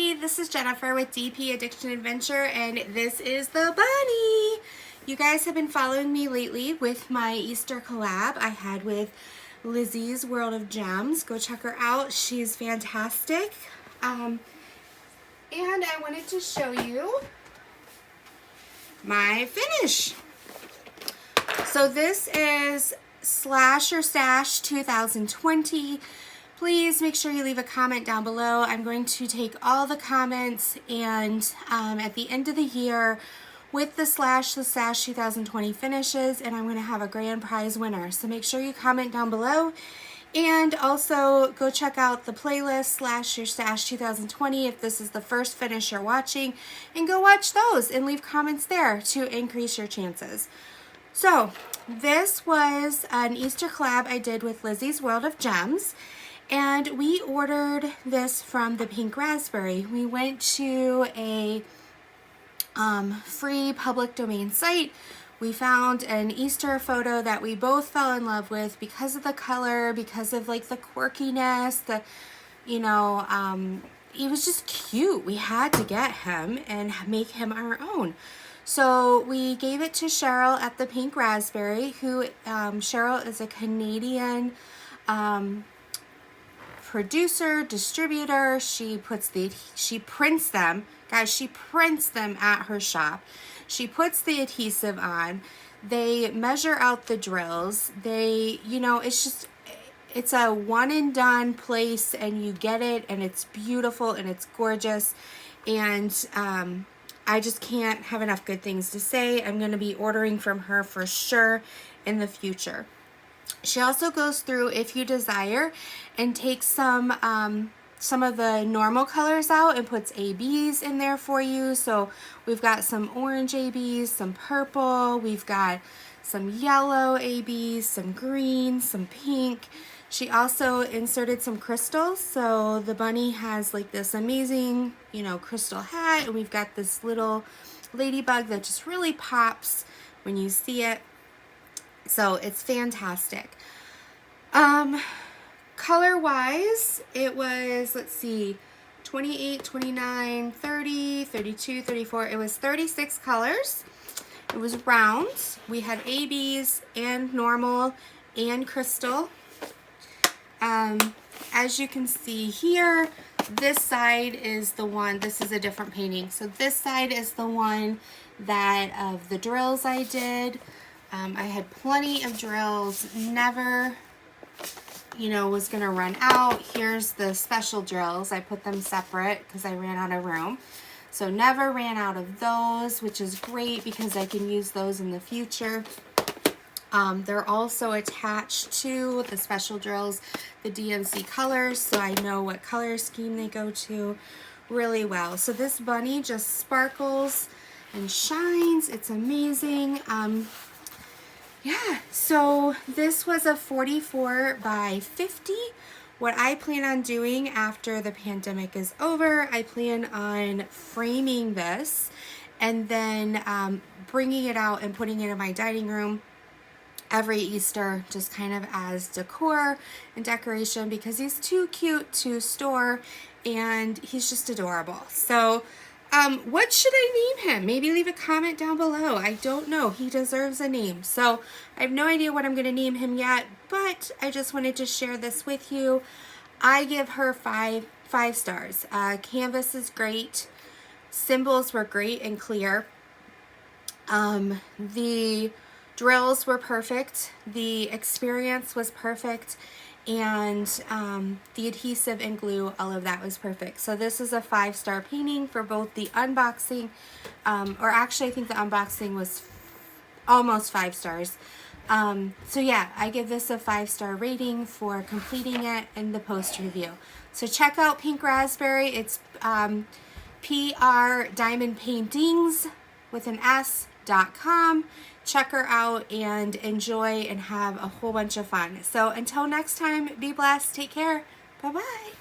Hi, this is Jennifer with DP Addiction Adventure, and this is the bunny. You guys have been following me lately with my Easter collab I had with Lizzie's World of Gems. Go check her out. She's fantastic. And I wanted to show you my finish. So this is Slashthestash2020. Please make sure you leave a comment down below. I'm going to take all the comments and at the end of the year with the Slashthestash 2020 finishes, and I'm going to have a grand prize winner. So make sure you comment down below, and also go check out the playlist Slashthestash 2020 if this is the first finish you're watching, and go watch those and leave comments there to increase your chances. So this was an Easter collab I did with Lizzie's World of Gems. And we ordered this from the Pink Razzberry. We went to a free public domain site. We found an Easter photo that we both fell in love with because of the color, because of like the quirkiness, he was just cute. We had to get him and make him our own. So we gave it to Cheryl at the Pink Razzberry, who Cheryl is a Canadian producer, distributor. She prints them. Guys, she prints them at her shop. She puts the adhesive on. They measure out the drills. It's a one and done place, and you get it, and it's beautiful and it's gorgeous. And I just can't have enough good things to say. I'm going to be ordering from her for sure in the future. She also goes through, if you desire, and takes some of the normal colors out and puts ABs in there for you. So we've got some orange ABs, some purple, we've got some yellow ABs, some green, some pink. She also inserted some crystals. So the bunny has like this amazing, crystal hat, and we've got this little ladybug that just really pops when you see it. So it's fantastic. Color wise, it was, let's see, 28, 29, 30, 32, 34. It was 36 colors. It was round. We had ABs and normal and crystal. As you can see here, this side is the one, this is a different painting. So this side is the one that of the drills I did. I had plenty of drills, never, was going to run out. Here's the special drills. I put them separate because I ran out of room. So never ran out of those, which is great because I can use those in the future. They're also attached to the special drills, the DMC colors, so I know what color scheme they go to really well. So this bunny just sparkles and shines. It's amazing. Yeah, so this was a 44 by 50. What I plan on doing after the pandemic is over, I plan on framing this and then bringing it out and putting it in my dining room every Easter, just kind of as decor and decoration, because he's too cute to store and he's just adorable. So what should I name him? Maybe leave a comment down below. I don't know. He deserves a name. So I have no idea what I'm going to name him yet, but I just wanted to share this with you. I give her five stars. Canvas is great. Symbols were great and clear. The drills were perfect. The experience was perfect. And the adhesive and glue, all of that was perfect. So this is a 5-star painting for both the unboxing, or actually I think the unboxing was almost 5 stars. So yeah, I give this a 5-star rating for completing it in the post review. So check out Pink Razzberry. It's PR Diamond Paintings with an S.com. Check her out and enjoy and have a whole bunch of fun. So until next time, be blessed. Take care. Bye-bye.